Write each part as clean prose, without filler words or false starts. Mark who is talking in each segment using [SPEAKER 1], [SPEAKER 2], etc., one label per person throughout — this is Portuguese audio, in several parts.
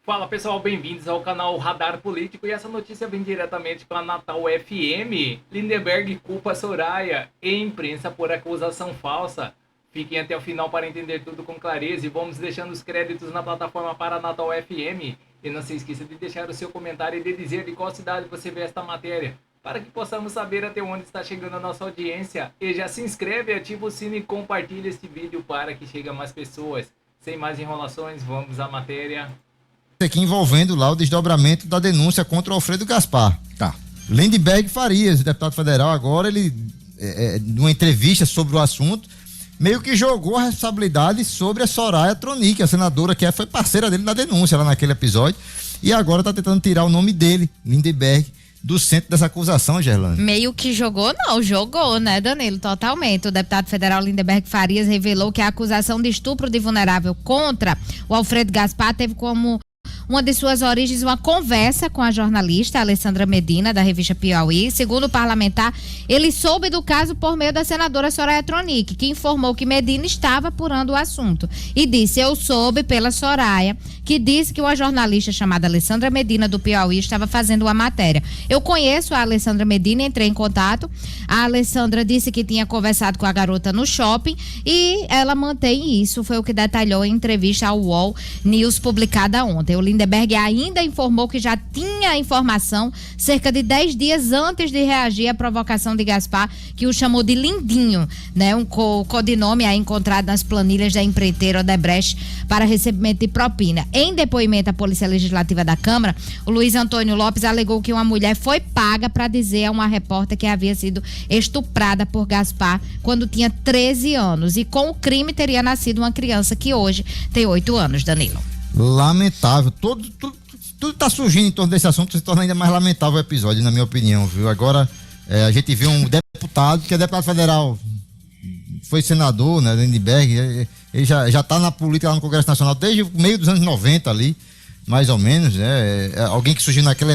[SPEAKER 1] Fala pessoal, bem-vindos ao canal Radar Político e essa notícia vem diretamente com a Natal FM. Lindenberg culpa Soraya e imprensa por acusação falsa. Fiquem até o final para entender tudo com clareza e vamos deixando os créditos na plataforma para a Natal FM. E não se esqueça de deixar o seu comentário e de dizer de qual cidade você vê esta matéria, para que possamos saber até onde está chegando a nossa audiência. E já se inscreve, ativa o sino e compartilha este vídeo para que chegue a mais pessoas. Sem mais enrolações, vamos à matéria.
[SPEAKER 2] Aqui envolvendo lá o desdobramento da denúncia contra o Alfredo Gaspar.
[SPEAKER 3] Tá.
[SPEAKER 2] Lindenberg Farias, deputado federal, agora ele, numa entrevista sobre o assunto, meio que jogou a responsabilidade sobre a Soraya Tronic, a senadora que foi parceira dele na denúncia lá naquele episódio, e agora tá tentando tirar o nome dele, Lindenberg, do centro dessa acusação, Gerlane.
[SPEAKER 4] Meio que jogou, não, jogou, né, Danilo? Totalmente. O deputado federal Lindenberg Farias revelou que a acusação de estupro de vulnerável contra o Alfredo Gaspar teve como uma de suas origens uma conversa com a jornalista Alessandra Medina, da revista Piauí. Segundo o parlamentar, ele soube do caso por meio da senadora Soraya Tronic, que informou que Medina estava apurando o assunto. E disse: eu soube pela Soraya, que disse que uma jornalista chamada Alessandra Medina, do Piauí, estava fazendo uma matéria. Eu conheço a Alessandra Medina, entrei em contato. A Alessandra disse que tinha conversado com a garota no shopping e ela mantém isso. Foi o que detalhou em entrevista ao UOL News publicada ontem. O Lindenberg ainda informou que já tinha informação cerca de 10 dias antes de reagir à provocação de Gaspar, que o chamou de Lindinho, né? Um codinome aí encontrado nas planilhas da empreiteira Odebrecht para recebimento de propina. Em depoimento à Polícia Legislativa da Câmara, o Luiz Antônio Lopes alegou que uma mulher foi paga para dizer a uma repórter que havia sido estuprada por Gaspar quando tinha 13 anos e com o crime teria nascido uma criança que hoje tem 8 anos, Danilo.
[SPEAKER 2] Lamentável. Tudo tá surgindo em torno desse assunto, se torna ainda mais lamentável o episódio, na minha opinião, viu? Agora, a gente vê um deputado, que é deputado federal, foi senador, né, Lindenberg, ele já tá na política lá no Congresso Nacional desde o meio dos anos 90 ali, mais ou menos, né? Alguém que surgiu naquele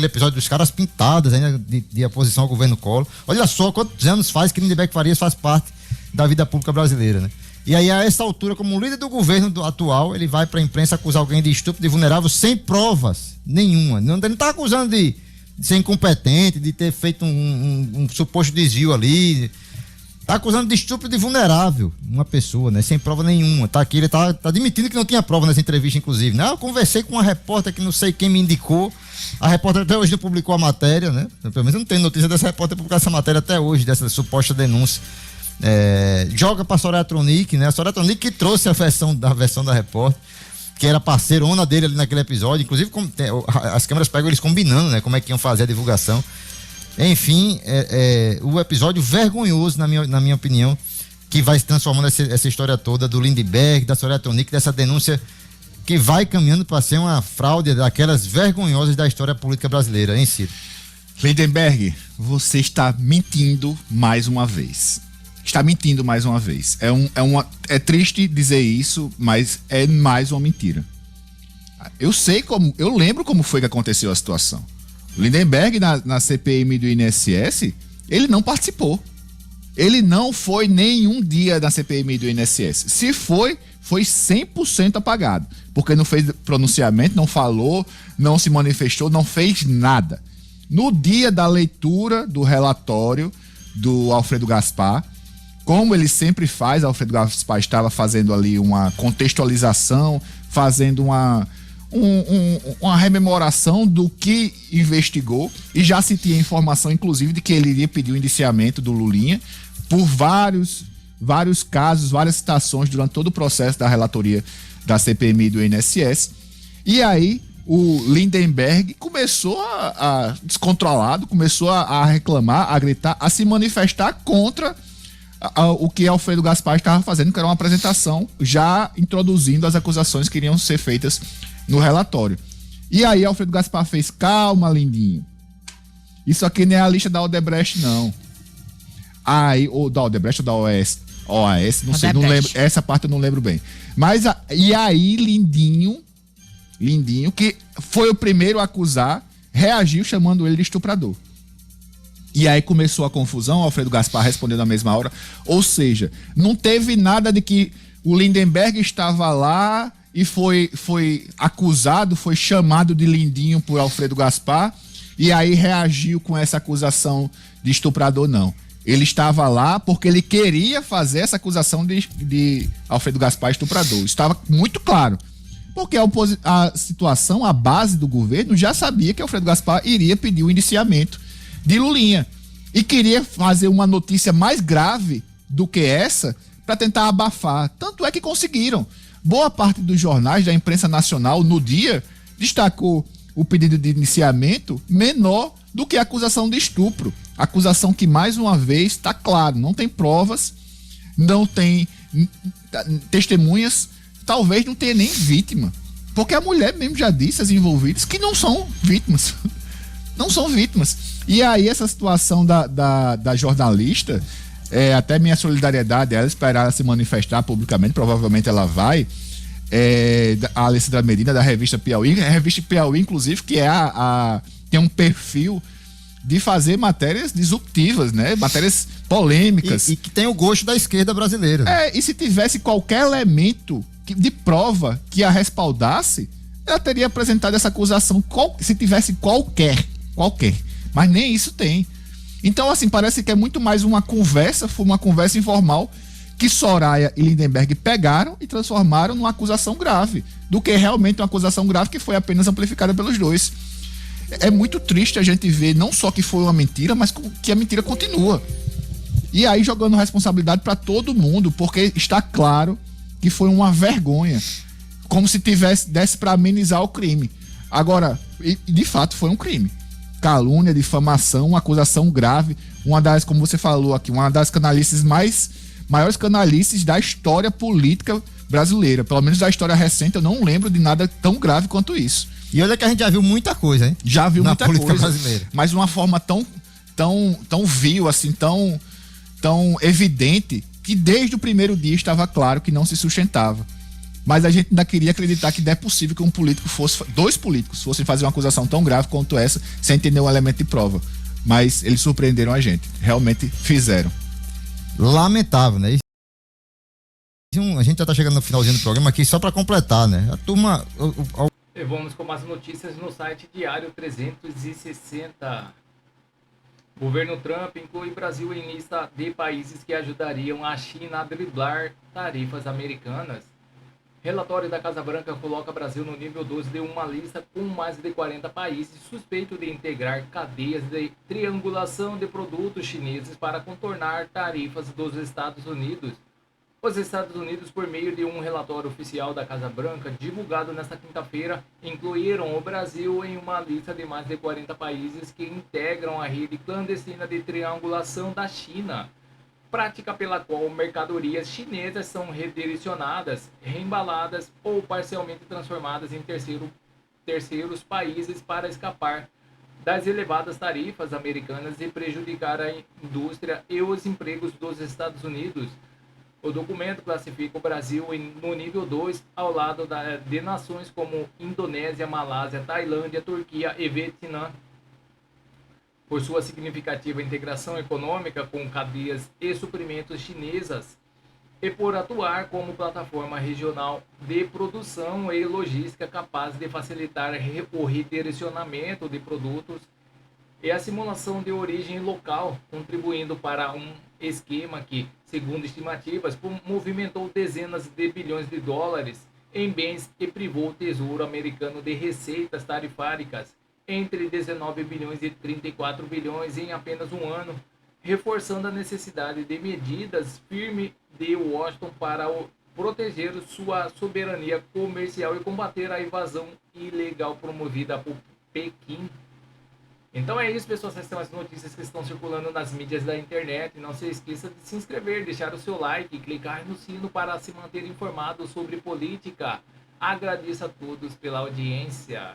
[SPEAKER 2] episódio dos caras pintadas ainda de oposição ao governo Collor. Olha só quantos anos faz que Lindenberg Farias faz parte da vida pública brasileira, né? E aí, a essa altura, como líder do governo atual, ele vai para a imprensa acusar alguém de estupro de vulnerável sem provas nenhuma. Não está acusando de ser incompetente, de ter feito um suposto desvio ali. Está acusando de estupro de vulnerável uma pessoa, né? Sem prova nenhuma. Tá aqui, ele tá admitindo que não tinha prova nessa entrevista, inclusive. Não, eu conversei com uma repórter que não sei quem me indicou. A repórter até hoje não publicou a matéria, né? Pelo menos não tem notícia dessa repórter publicar essa matéria até hoje, dessa suposta denúncia. Joga pra Soraya Tronic, né? A Soraya Tronic que trouxe a versão da repórter, que era parceirona dele ali naquele episódio, inclusive as câmeras pegam eles combinando, né? Como é que iam fazer a divulgação. Enfim, o episódio vergonhoso, na minha opinião, que vai se transformando essa história toda do Lindenberg, da Soraya Tronic, dessa denúncia que vai caminhando para ser uma fraude daquelas vergonhosas da história política brasileira, hein, Ciro?
[SPEAKER 3] Lindenberg, você está mentindo mais uma vez. Está mentindo mais uma vez. É triste dizer isso, mas é mais uma mentira. Eu lembro como foi que aconteceu a situação. O Lindenberg, na CPMI do INSS, ele não participou. Ele não foi nenhum dia na CPMI do INSS. Se foi 100% apagado. Porque não fez pronunciamento, não falou, não se manifestou, não fez nada. No dia da leitura do relatório do Alfredo Gaspar, como ele sempre faz, Alfredo Gaspar estava fazendo ali uma contextualização, fazendo uma rememoração do que investigou, e já se tinha informação, inclusive, de que ele iria pedir o indiciamento do Lulinha por vários casos, várias citações durante todo o processo da relatoria da CPMI do INSS. E aí o Lindenberg começou descontrolado, começou a reclamar, a gritar, a se manifestar contra o que Alfredo Gaspar estava fazendo, que era uma apresentação já introduzindo as acusações que iriam ser feitas no relatório. E aí Alfredo Gaspar fez: calma, lindinho, isso aqui não é a lista da Odebrecht, não. Aí, ou da Odebrecht ou da OAS, não sei, não lembro, essa parte eu não lembro bem. Mas, e aí Lindinho, que foi o primeiro a acusar, reagiu chamando ele de estuprador. E aí começou a confusão, Alfredo Gaspar respondeu na mesma hora. Ou seja, não teve nada de que o Lindenberg estava lá e foi acusado, foi chamado de lindinho por Alfredo Gaspar, e aí reagiu com essa acusação de estuprador, não. Ele estava lá porque ele queria fazer essa acusação de Alfredo Gaspar estuprador. Estava muito claro. Porque a situação, a base do governo já sabia que Alfredo Gaspar iria pedir o indiciamento de Lulinha. E queria fazer uma notícia mais grave do que essa para tentar abafar. Tanto é que conseguiram. Boa parte dos jornais da imprensa nacional, no dia, destacou o pedido de indiciamento menor do que a acusação de estupro. Acusação que, mais uma vez, está claro, não tem provas, não tem testemunhas, talvez não tenha nem vítima. Porque a mulher mesmo já disse, as envolvidas, que não são vítimas. Não são vítimas. E aí essa situação da jornalista, até minha solidariedade, ela esperar se manifestar publicamente, provavelmente ela vai, a Alessandra Medina, da revista Piauí, a revista Piauí, inclusive, que tem um perfil de fazer matérias disruptivas, né? Matérias polêmicas.
[SPEAKER 2] E que tem o gosto da esquerda brasileira.
[SPEAKER 3] E se tivesse qualquer elemento de prova que a respaldasse, ela teria apresentado essa acusação, se tivesse qualquer. Mas nem isso tem. Então, assim, parece que é muito mais uma conversa informal que Soraya e Lindenberg pegaram e transformaram numa acusação grave, do que realmente uma acusação grave que foi apenas amplificada pelos dois. É muito triste a gente ver não só que foi uma mentira, mas que a mentira continua. E aí jogando responsabilidade para todo mundo, porque está claro que foi uma vergonha, como se desse para amenizar o crime. Agora, de fato foi um crime. Calúnia, difamação, uma acusação grave, uma das, como você falou aqui, uma das maiores canalices da história política brasileira. Pelo menos da história recente, eu não lembro de nada tão grave quanto isso.
[SPEAKER 2] E olha que a gente já viu muita coisa, hein?
[SPEAKER 3] Já viu muita coisa. Na política
[SPEAKER 2] brasileira.
[SPEAKER 3] Mas de uma forma tão vil, assim, tão evidente, que desde o primeiro dia estava claro que não se sustentava. Mas a gente ainda queria acreditar que é possível que dois políticos fossem fazer uma acusação tão grave quanto essa, sem ter nenhum elemento de prova. Mas eles surpreenderam a gente. Realmente fizeram.
[SPEAKER 2] Lamentável, né? A gente já tá chegando no finalzinho do programa aqui, só para completar, né? A turma...
[SPEAKER 1] E vamos com as notícias no site Diário 360. Governo Trump inclui Brasil em lista de países que ajudariam a China a driblar tarifas americanas. Relatório da Casa Branca coloca Brasil no nível 12 de uma lista com mais de 40 países suspeitos de integrar cadeias de triangulação de produtos chineses para contornar tarifas dos Estados Unidos. Os Estados Unidos, por meio de um relatório oficial da Casa Branca, divulgado nesta quinta-feira, incluíram o Brasil em uma lista de mais de 40 países que integram a rede clandestina de triangulação da China, prática pela qual mercadorias chinesas são redirecionadas, reembaladas ou parcialmente transformadas em terceiros países para escapar das elevadas tarifas americanas e prejudicar a indústria e os empregos dos Estados Unidos. O documento classifica o Brasil no nível 2, ao lado de nações como Indonésia, Malásia, Tailândia, Turquia e Vietnã, por sua significativa integração econômica com cadeias e suprimentos chinesas e por atuar como plataforma regional de produção e logística capaz de facilitar o redirecionamento de produtos e a simulação de origem local, contribuindo para um esquema que, segundo estimativas, movimentou dezenas de bilhões de dólares em bens e privou o Tesouro Americano de receitas tarifárias entre 19 bilhões e 34 bilhões em apenas um ano, reforçando a necessidade de medidas firmes de Washington para proteger sua soberania comercial e combater a invasão ilegal promovida por Pequim. Então é isso, pessoal. Essas são as notícias que estão circulando nas mídias da internet. Não se esqueça de se inscrever, deixar o seu like e clicar no sino para se manter informado sobre política. Agradeço a todos pela audiência.